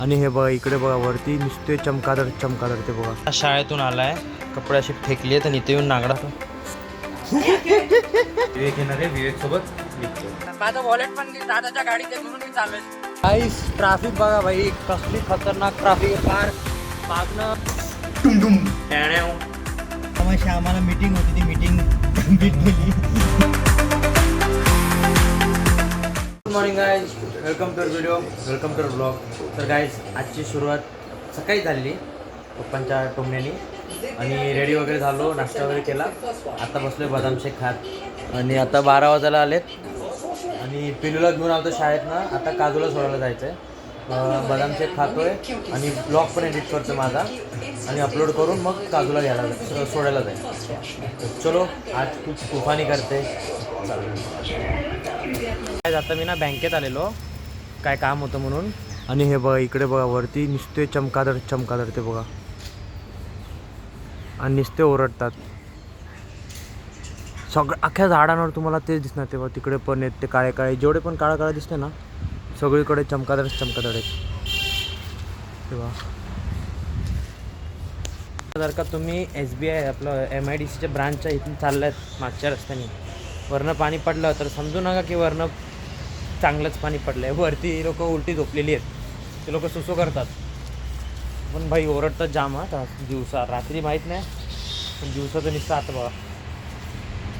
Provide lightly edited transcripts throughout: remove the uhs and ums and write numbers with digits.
आणि हे बघा इकडे बघा वरती नुसते चमकादर चमकादर ते बघा. शाळेतून आलाय, कपडे असे फेकले तर इथे येऊन नागडा विवेक येणार आहे, विवेक सोबत माझं वॉलेट पण दादाच्या गाडीत म्हणून मी चाललोय. गाईस ट्रॅफिक बघा भाई, कसली खतरनाक ट्रॅफिक आहे. कार मागणं टुमटुम आम्हाला मीटिंग होती, ती मीटिंग भेटली. Good morning guys, welcome to video, welcome to blog. तर गाईज आजची सुरुवात सकाळी झाली पप्पांच्या टोमण्यानी आणि रेडी वगैरे झालो, नाश्ता वगैरे केला. आता बसलोय बदाम शेक खात आणि आता 12 वाजायला आलेत आणि पिलूला घेऊन आलो शाळेतनं. आता काजूला सोडायला जायचं आहे. बदाम शेक खातोय आणि ब्लॉग पण एडिट करतो माझा आणि अपलोड करून मग काजूला घ्यायला सोडायला जायचं. चलो आज खूप तुफानी करते. आता मी ना बँकेत आलेलो, काय काम होतं म्हणून. आणि हे बघा इकडे बघा वरती नुसते चमकादर चमकादर ते बघा आणि नुसते ओरडतात. सगळं अख्ख्या झाडांवर तुम्हाला तेच दिसणार. तेव्हा तिकडे पण आहेत ते काळे काळे, जेवढे पण काळा काळा दिसते ना सगळीकडे चमकादर चमकादर आहेत. तेव्हा जर का तुम्ही SBI आपलं MIDCच्या ब्रांचच्या इथून चालल्यात मागच्या रस्त्याने, वरनं पाणी पडलं तर समजू नका की वरनं चांगलंच पाणी पडलं आहे. वरती लोक उलटी झोपलेली आहेत, ते लोक सुसू करतात. पण भाई ओरडतात जाम. हा दिवसा रात्री माहीत नाही, पण दिवसाचं निघतं. आता बघा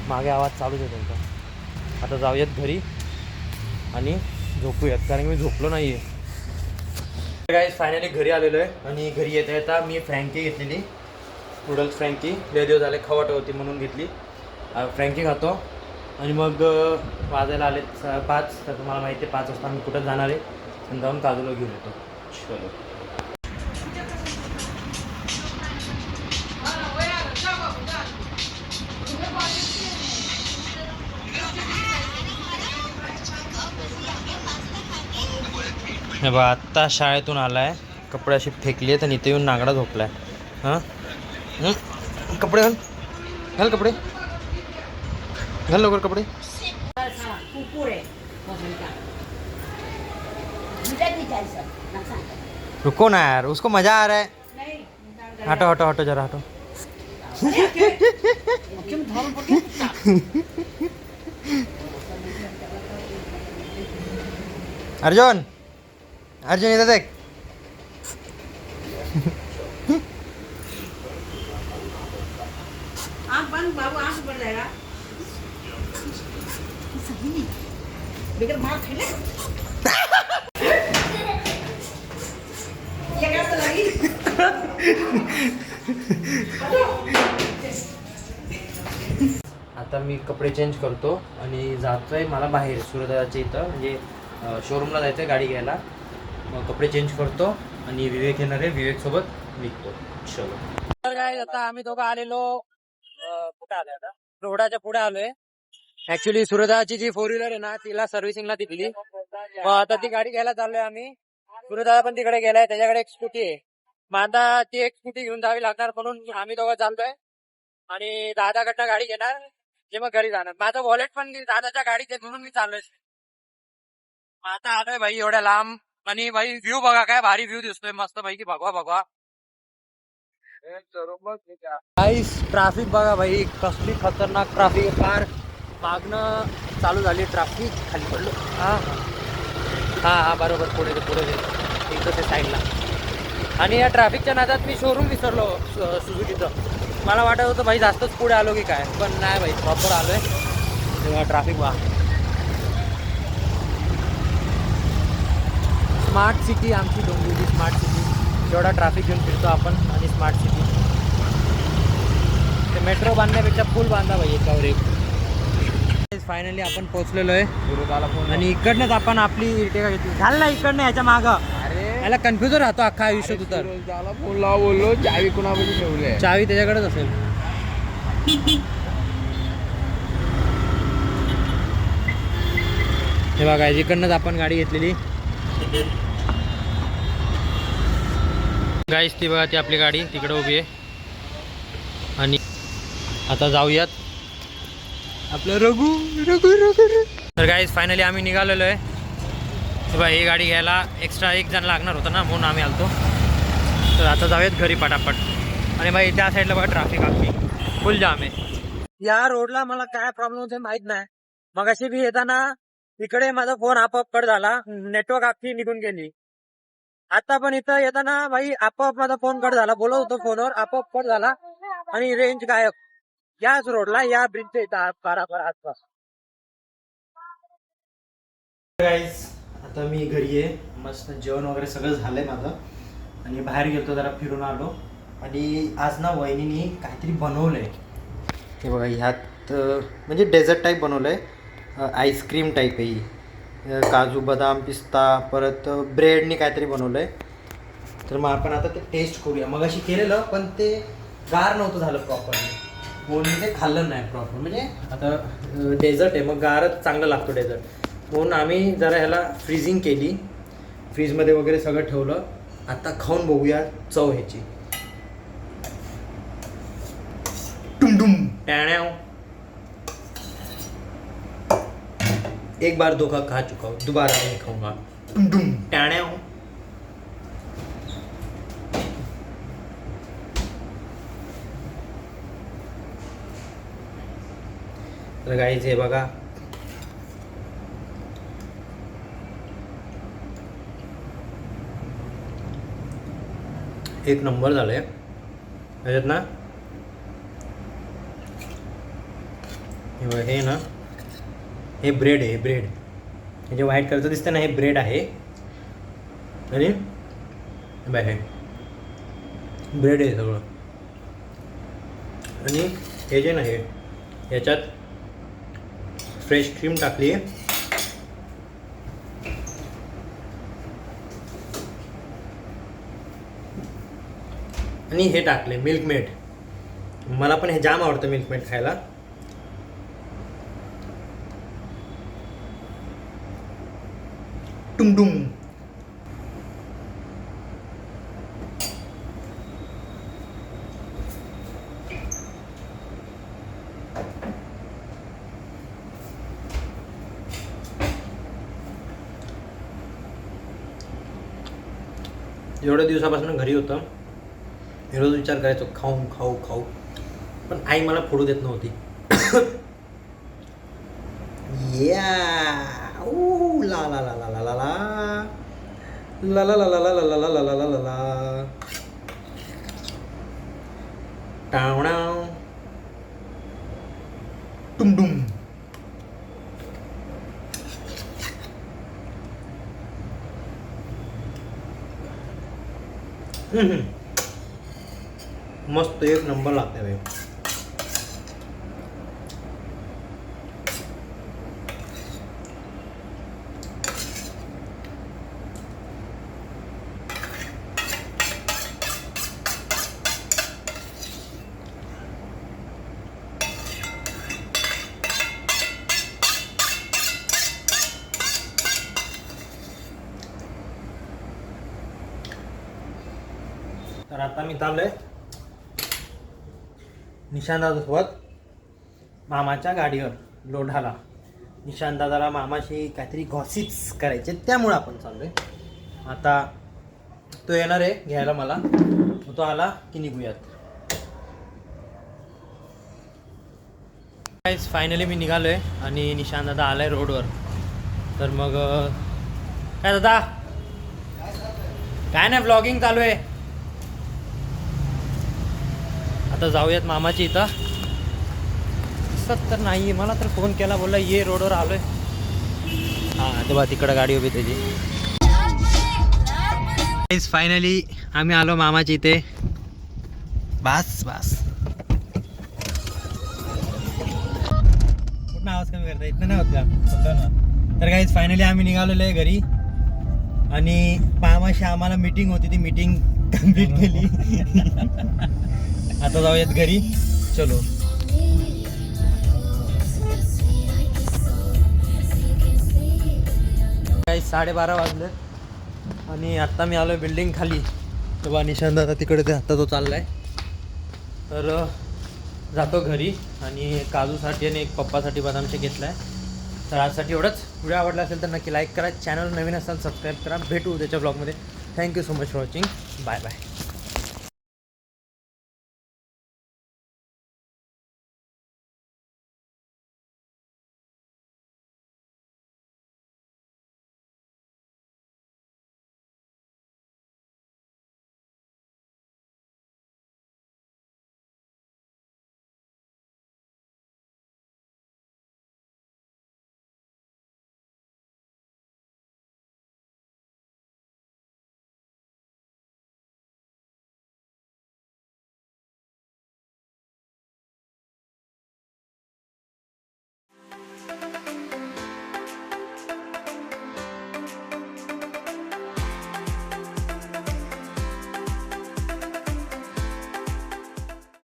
मागे आवाज चालूच आहे त्यांचा. आता जाऊयात घरी आणि झोपूयात, कारण की मी झोपलो नाही आहे. गाईस फायनली घरी आलेलो आहे आणि घरी येता येता मी फ्रँकी घेतलेली, नूडल्स फ्रँकी. लय दिवस झाले खवट होती म्हणून घेतली. फ्रँकी खातो आणि मग वाजायला आले 5. तर तुम्हाला माहिती आहे 5 वाजता मी कुठं जाणार आहे आणि जाऊन काजूला घेऊन येतो. चलो हे बघा आत्ता शाळेतून आलाय, कपडे असे फेकले तर इथे येऊन नागडा झोपलाय. हां कपडे घाल, घाल कपडे घाल लवकर कपडे. रुको ना यार, उसको मजा आ रहा है. हटो हटो हटो जरा हटो. अर्जुन अर्जुन इधर देख. बाबू आंख बढ़ जाएगा. बेगर मार खेले. ये क्या तो लगी. आता मी कपडे चेंज करतो आणि जातोय मला बाहेर सूर्यदाच्या इथं, म्हणजे शोरूमला जायचं आहे गाडी घ्यायला. मग कपडे चेंज करतो आणि विवेक येणार आहे, विवेक सोबत निघतो. चलो. तर काय आता आम्ही दोघं आलेलो कुठे आलोय आता, रोडाच्या पुढे आलोय. ऍक्च्युली सूर्यदाची जी 4 व्हीलर आहे ना तिला सर्व्हिसिंगला दिली. मग आता ती गाडी घ्यायला चाललोय आम्ही. सूर्यदादा पण तिकडे गेलाय, त्याच्याकडे एक स्कूटी आहे. मग आता ती एक स्कूटी घेऊन जावी लागणार, म्हणून आम्ही दोघं चाललोय आणि दादाकडनं गाडी घेणार, जे मग घरी जाणार. माझं वॉलेट पण दादाच्या गाडीत आहे म्हणून मी चाललोय. आता आलोय भाई एवढ्या लांब आणि भाई व्ह्यू बघा, काय भारी व्ह्यू दिसतोय मस्त पैकी. भगवा भगवा ट्रॅफिक बघा भाई, कसली खतरनाक ट्रॅफिक आहे. कार मागणं चालू झाली ट्रॅफिक, खाली पडलो. हा हा बरोबर, पुढे पुढे इथं ते साईडला. आणि या ट्रॅफिकच्या नादात मी शोरूम विसरलो सुझुकीचं. मला वाटत होतं भाई जास्तच पुढे आलो की काय, पण नाही भाई प्रॉपर आलोय. तेव्हा ट्रॅफिक वा. स्मार्ट सिटी आमची डोंबिवली स्मार्ट सिटी. जेवढा ट्रॅफिक घेऊन फिरतो आपण आणि स्मार्ट सिटी. ते मेट्रो बांधण्यापेक्षा पूल बांधा भाई एकावर एक. फायनली आपण पोहोचलेलो आहे आणि इकडनंच आपण आपली इर्टिगा घेतली. झालं ना इकडनं ह्याच्या मागं. याला कन्फ्युजन राहतो अख्खा आयुष्य. तू तर बोललो चावी कुणामध्ये ठेवली, चावी त्याच्याकडेच असेल. हे बघा इकडनंच आपण गाडी घेतलेली. गाईस ती बघा, ती आपली गाडी तिकडे उभी आहे. आणि आता जाऊयात आपलं रघु रघु रघु. तर गाईस फायनली आम्ही निघालेलो आहे. तेव्हा ही गाडी घ्यायला एक्स्ट्रा एक जण लागणार होता ना, म्हणून आम्ही आलतो. तर आता जाऊयात घरी पटापट. आणि भाई त्या साईडला बघा ट्रॅफिक अगदी फुल जाम आहे. या रोडला मला काय प्रॉब्लेम होते माहित नाही. मगाशी बी येताना इकडे माझा फोन आपोआप कट झाला, नेटवर्क अख्खी निघून गेली. आता पण इथं येताना भाई आपोआप माझा फोन कट झाला, बोलत होतो फोनवर, आपोआप कट झाला आणि रेंज गायब. याच रोडला या ब्रिजच्या इथं बाराबर आसपास. आता मी घरी आहे, मस्त जेवण वगैरे सगळं झालंय माझं आणि बाहेर गेलतो, जरा फिरून आलो. आणि आज ना वहिनीने काहीतरी बनवलंय. हे बघा, ह्यात म्हणजे डेझर्ट टाईप बनवलंय, आईस्क्रीम टाईप आहे. काजू बदाम पिस्ता, परत ब्रेडनी काहीतरी बनवलंय. तर मग आपण आता ते टेस्ट करूया. मग अशी केलेलं पण ते गार नव्हतं झालं प्रॉपरली, म्हणून ते खाल्लं नाही प्रॉपर. म्हणजे आता डेझर्ट आहे, मग गारच चांगलं लागतो डेझर्ट, म्हणून आम्ही जरा ह्याला फ्रीजिंग केली, फ्रीजमध्ये वगैरे सगळं ठेवलं. आता खाऊन बघूया चव ह्याची. टुमडुम टॅण्या. एक बार धोखा खा चुका हूं, दोबारा नहीं खाऊंगा. टुमडुम टॅण्या. तर गाईज हे बघा, एक नंबर झालंय त्याच्यात ना. हे ना, हे ब्रेड आहे, ब्रेड हे जे व्हाईट कलरचं दिसतं ना, हे ब्रेड आहे. आणि बाय हे ब्रेड आहे सगळं. आणि हे जे ना, हे ह्याच्यात फ्रेश क्रीम टाकली आहे. आणि हे टाकले मिल्क मेड. मला पण हे जाम आवडतं मिल्क मेड खायला. टुमडुम. एवढ्या दिवसापासून घरी होतं, मी रोज विचार करायचो खाऊ खाऊ खाऊ, पण आई मला फोडू देत नव्हती. ला ला ला ला ला ला ला ला ला ला ला ला ला ला ला ला ला ला ला. टावणाव टुमडुम. मस्त एक नंबर लागते भाई. तर आता मी चाललोय निशांत दादासोबत मामाच्या गाडीवर लोढाला. निशांत दादाला मामाशी काहीतरी गॉसिप्स करायचे, त्यामुळे आपण चाललोय. आता तो येणार आहे घ्यायला मला, तो आला की निघूयात. फायनली मी निघालोय आणि निशांत दादा आलाय रोडवर. तर मग काय दादा, काय नाही, ब्लॉगिंग चालू आहे. आता जाऊयात मामाची इथं. तर नाही, मला तर फोन केला, बोलला ये रोडवर आलोय. हां तेव्हा तिकडं गाडी उभी त्याची. फायनली आम्ही आलो मामाची इथे. बस बस, कुठं आवाज कमी करता इथं नाही होत का, होतं ना. तर काहीच फायनली आम्ही निघालेलो आहे घरी. आणि मामाशी आम्हाला मीटिंग होती, ती मीटिंग कम्प्लीट केली. आता जाऊयात घरी, चलो. काही 12:30 वाजले आणि आत्ता मी आलो बिल्डिंग खाली. तेव्हा निशांत दादा तिकडे ते आत्ता तो चाललाय. तर जातो घरी आणि काजूसाठी आणि एक पप्पासाठी बदाम शेक घेतलाय. तर आजसाठी एवढंच. व्हिडिओ आवडला असेल तर नक्की लाईक करा, चॅनल नवीन असाल सबस्क्राईब करा. भेटू उद्याच्या ब्लॉगमध्ये. Thank you so much for watching. Bye bye.